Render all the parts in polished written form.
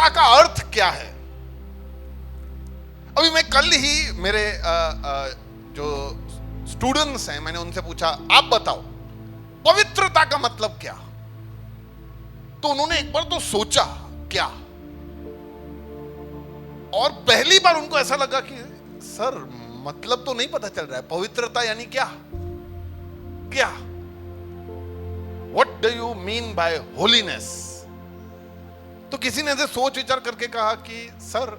पवित्रता का अर्थ क्या है? अभी मैं कल ही मेरे जो स्टूडेंट्स हैं, मैंने उनसे पूछा, आप बताओ पवित्रता का मतलब क्या? तो उन्होंने एक बार तो सोचा क्या, और पहली बार उनको ऐसा लगा कि सर मतलब तो नहीं पता चल रहा है, पवित्रता यानी क्या? क्या? What do you mean by holiness? तो किसी ने ऐसे सोच विचार करके कहा कि सर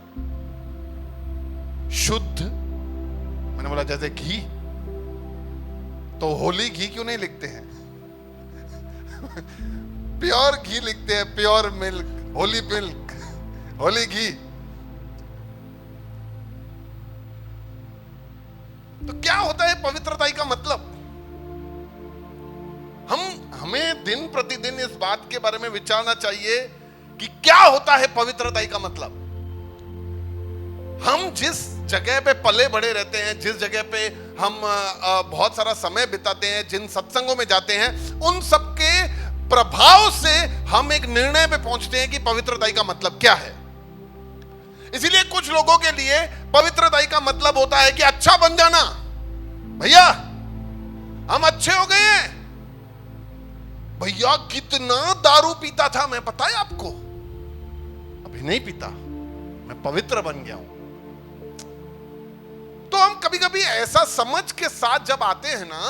शुद्ध, मैंने बोला जैसे घी, तो होली घी क्यों नहीं लिखते हैं? प्योर घी लिखते हैं, pure milk, whole milk, whole ghee. तो क्या होता है पवित्रता का मतलब? हमें दिन प्रतिदिन इस बात के बारे में विचारना चाहिए कि क्या होता है पवित्रता का मतलब। हम जिस जगह पे पले बढ़े रहते हैं, जिस जगह पे हम बहुत सारा समय बिताते हैं, जिन सत्संगों में जाते हैं, उन सब के प्रभाव से हम एक निर्णय पे पहुंचते हैं कि पवित्रता का मतलब क्या है। इसीलिए कुछ लोगों के लिए पवित्रता का मतलब होता है कि अच्छा बन जाना। भैया हम अच्छे हो गए हैं। भैया कितना दारू पीता था मैं, पता है आपको? अभी नहीं पीता, मैं पवित्र बन गया हूं। तो हम कभी कभी ऐसा समझ के साथ जब आते हैं ना,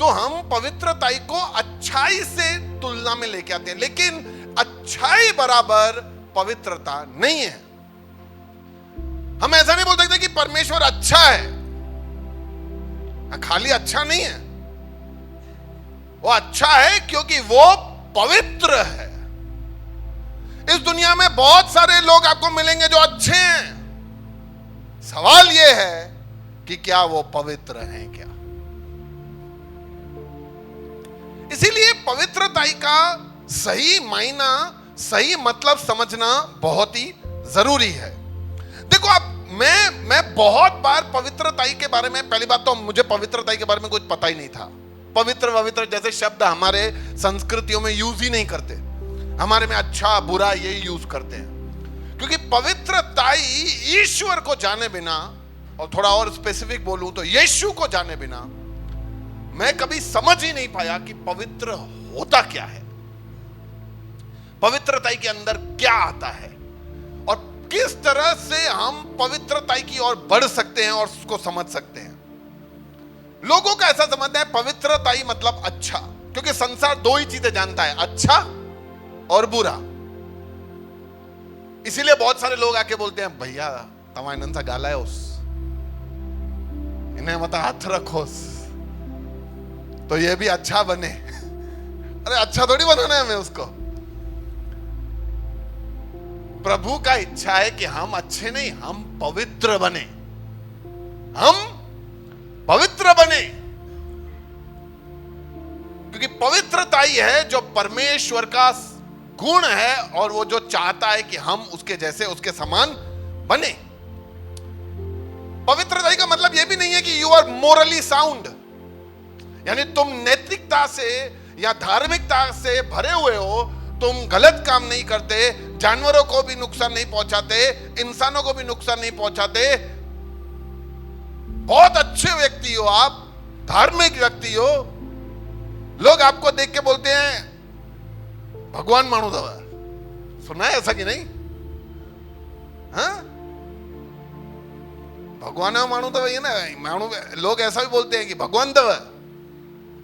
तो हम पवित्रता को अच्छाई से तुलना में लेके आते हैं, लेकिन अच्छाई बराबर पवित्रता नहीं है। हम ऐसा नहीं बोल सकते कि परमेश्वर अच्छा है, खाली अच्छा नहीं है, वो अच्छा है क्योंकि वो पवित्र है। इस दुनिया में बहुत सारे लोग आपको मिलेंगे जो अच्छे हैं, सवाल यह है कि क्या वो पवित्र हैं क्या? इसीलिए पवित्रता का सही मायना, सही मतलब समझना बहुत ही जरूरी है। देखो आप, मैं बहुत बार पवित्रता के बारे में, पहली बात तो मुझे पवित्रता के बारे में कुछ पता ही नहीं था। पवित्र जैसे शब्द हमारे संस्कृतियों में यूज ही नहीं करते, हमारे में अच्छा बुरा यही यूज करते हैं। क्योंकि पवित्रता ईश्वर को जाने बिना, और थोड़ा और स्पेसिफिक बोलूं तो यीशु को जाने बिना, मैं कभी समझ ही नहीं पाया कि पवित्र होता क्या है, पवित्रता के अंदर क्या आता है, और किस तरह से हम पवित्रता की ओर बढ़ सकते हैं और उसको समझ सकते हैं। लोगों का ऐसा समझना है पवित्रता मतलब अच्छा, क्योंकि संसार दो ही चीजें जानता है, अच्छा और बुरा। इसीलिए बहुत सारे लोग आके बोलते हैं, भैया तमाम इनसा गाला है उस इन्हें मत हाथ रखोस तो ये भी अच्छा बने। अरे अच्छा थोड़ी बनाना है हमें उसको। प्रभु का इच्छा है कि हम अच्छे नहीं, हम पवित्र बने, हम पवित्र बने, क्योंकि पवित्रता ही है जो परमेश्वर का गुण है, और वो जो चाहता है कि हम उसके जैसे, उसके समान बने। पवित्रता का मतलब यह भी नहीं है कि यू आर मोरली साउंड, यानी तुम नैतिकता से या धार्मिकता से भरे हुए हो, तुम गलत काम नहीं करते, जानवरों को भी नुकसान नहीं पहुंचाते, इंसानों को भी नुकसान नहीं पहुंचाते, बहुत अच्छे व्यक्ति हो आप, धार्मिक व्यक्ति हो। लोग आपको देख के बोलते हैं भगवान मानू दवा। सुना है ऐसा कि नहीं? हाँ, भगवान मानू दवा, ये ना मानू, लोग ऐसा भी बोलते हैं कि भगवान दवा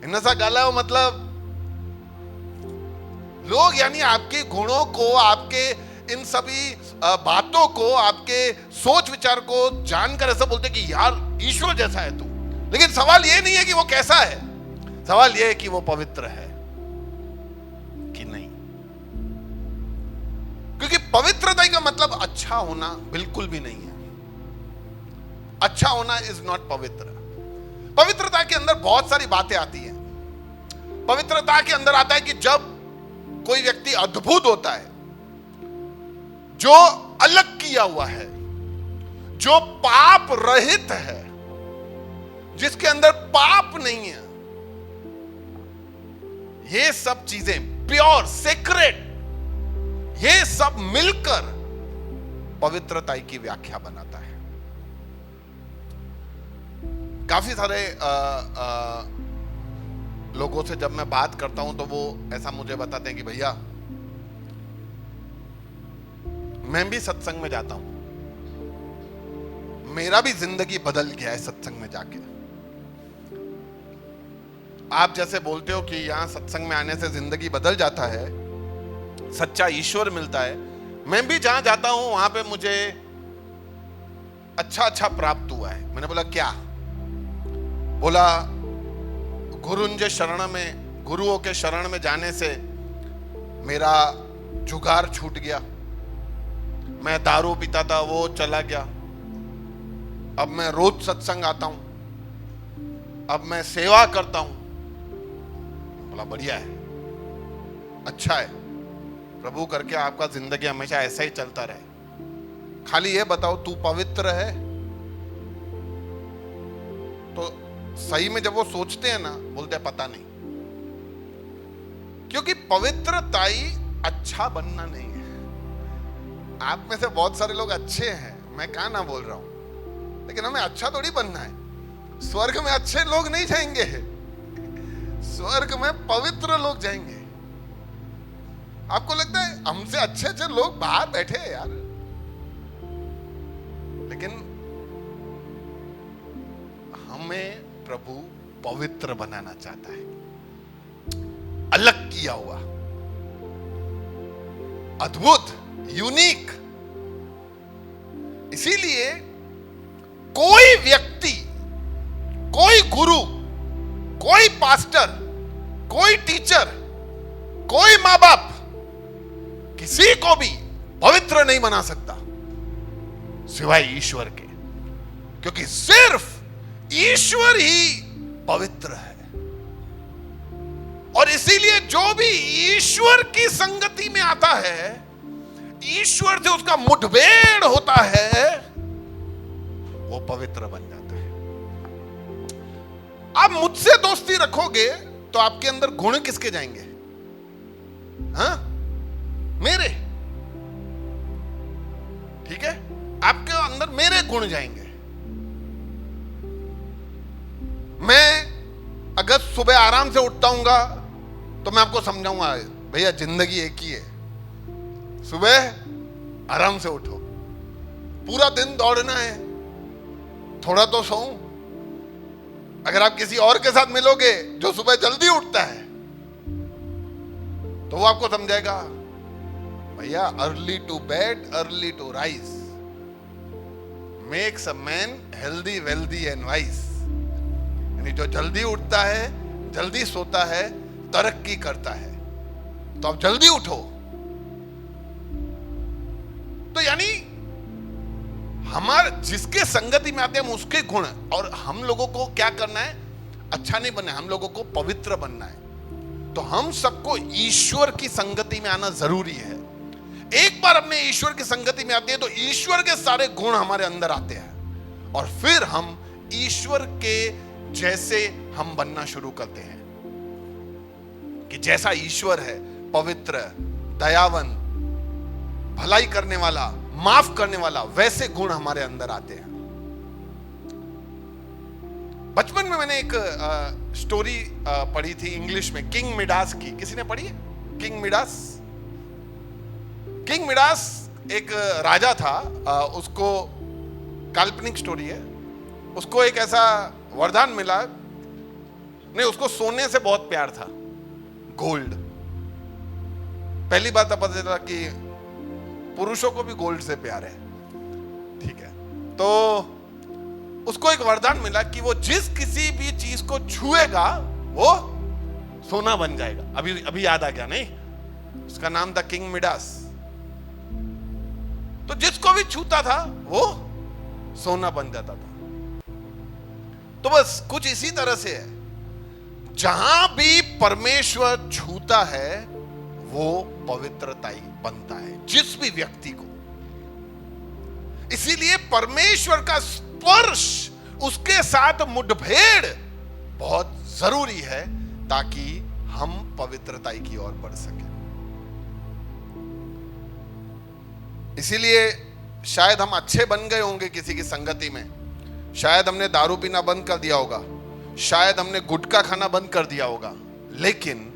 इनसा गाला हो, मतलब लोग यानी आपके गुणों को, आपके इन सभी बातों को, आपके सोच विचार को जानकर ऐसा बोलते कि यार ईश्वर जैसा है तू। लेकिन सवाल ये नहीं है कि वो कैसा है, सवाल ये है कि वो पवित्र है कि नहीं। क्योंकि पवित्रता का मतलब अच्छा होना बिल्कुल भी नहीं है। अच्छा होना इज नॉट पवित्र। पवित्रता के अंदर बहुत सारी बातें आती हैं। पवित्रता के अंदर आता है कि जब कोई व्यक्ति अद्भुत होता है, जो अलग किया हुआ है, जो पाप रहित है, जिसके अंदर पाप नहीं है, ये सब चीजें प्योर सेक्रेट, ये सब मिलकर पवित्रता की व्याख्या बनाता है। काफी सारे लोगों से जब मैं बात करता हूं तो वो ऐसा मुझे बताते हैं कि भैया मैं भी सत्संग में जाता हूं, मेरा भी जिंदगी बदल गया है सत्संग में जाके। आप जैसे बोलते हो कि यहां सत्संग में आने से जिंदगी बदल जाता है, सच्चा ईश्वर मिलता है, मैं भी जहां जाता हूं वहां पे मुझे अच्छा प्राप्त हुआ है। मैंने बोला क्या? बोला गुरुंज शरण में, गुरुओं के शरण में जाने से मेरा जुगार छूट गया, मैं दारू पीता था वो चला गया, अब मैं रोज सत्संग आता हूं, अब मैं सेवा करता हूं। बोला बढ़िया है, अच्छा है, प्रभु करके आपका जिंदगी हमेशा ऐसा ही चलता रहे। खाली ये बताओ तू पवित्र है? तो सही में जब वो सोचते हैं ना, बोलते हैं पता नहीं, क्योंकि पवित्रता ही अच्छा बनना नहीं है। आप में से बहुत सारे लोग अच्छे हैं, मैं कहां ना बोल रहा हूं, लेकिन हमें अच्छा थोड़ी बनना है। स्वर्ग में अच्छे लोग नहीं जाएंगे, स्वर्ग में पवित्र लोग जाएंगे। आपको लगता है हमसे अच्छे अच्छे लोग बाहर बैठे हैं यार, लेकिन हमें प्रभु पवित्र बनाना चाहता है, अलग किया हुआ, अद्भुत, यूनिक। इसीलिए कोई व्यक्ति, कोई गुरु, कोई पास्टर, कोई टीचर, कोई मां बाप किसी को भी पवित्र नहीं बना सकता सिवाय ईश्वर के, क्योंकि सिर्फ ईश्वर ही पवित्र है। और इसीलिए जो भी ईश्वर की संगति में आता है, ईश्वर से उसका मुठभेड़ होता है, वो पवित्र बन जाता है। आप मुझसे दोस्ती रखोगे तो आपके अंदर गुण किसके जाएंगे? हाँ, मेरे। ठीक है, आपके अंदर मेरे गुण जाएंगे। मैं अगर सुबह आराम से उठता हूंगा तो मैं आपको समझाऊंगा भैया जिंदगी एक ही है, सुबह आराम से उठो, पूरा दिन दौड़ना है, थोड़ा तो सोऊं। अगर आप किसी और के साथ मिलोगे जो सुबह जल्दी उठता है तो वो आपको समझाएगा भैया early to bed early to rise makes a man healthy wealthy and wise. यानी जो जल्दी उठता है, जल्दी सोता है, तरक्की करता है। तो आप जल्दी उठो। तो यानी हमारे जिसके संगति में आते हैं हम उसके गुण, और हम लोगों को क्या करना है? अच्छा नहीं बनना है, हम लोगों को पवित्र बनना है। तो हम सबको ईश्वर की संगति में आना जरूरी है। एक बार अपने ईश्वर की संगति में आते हैं तो ईश्वर के सारे गुण हमारे अंदर आते हैं, और फिर हम ईश्वर के जैसे हम बनना शुरू करते हैं कि जैसा ईश्वर है, पवित्र, दयावान, भलाई करने वाला, माफ करने वाला, वैसे गुण हमारे अंदर आते हैं। बचपन में मैंने एक स्टोरी पढ़ी थी इंग्लिश में, किंग मिडास की। किसी ने पढ़ी है किंग मिडास? किंग मिडास एक राजा था, उसको काल्पनिक स्टोरी है, उसको एक ऐसा वरदान मिला, नहीं उसको सोने से बहुत प्यार था, गोल्ड। पहली बात पता चला कि पुरुषों को भी गोल्ड से प्यार है, ठीक है। तो उसको एक वरदान मिला कि वो जिस किसी भी चीज को छुएगा वो सोना बन जाएगा। अभी याद आ गया नहीं? उसका नाम था किंग मिडास। तो जिसको भी छूता था वो सोना बन जाता था। तो बस कुछ इसी तरह से है, जहां भी परमेश्वर छूता है वो पवित्रता ही बनता है, जिस भी व्यक्ति को। इसीलिए परमेश्वर का स्पर्श, उसके साथ मुठभेड़ बहुत जरूरी है ताकि हम पवित्रता की ओर बढ़ सके। इसीलिए शायद हम अच्छे बन गए होंगे किसी की संगति में, शायद हमने दारू पीना बंद कर दिया होगा, शायद हमने गुटखा खाना बंद कर दिया होगा, लेकिन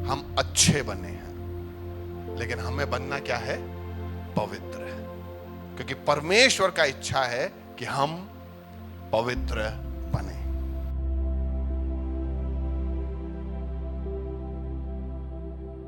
हम अच्छे बने हैं। लेकिन हमें बनना क्या है? पवित्र है, क्योंकि परमेश्वर का इच्छा है कि हम पवित्र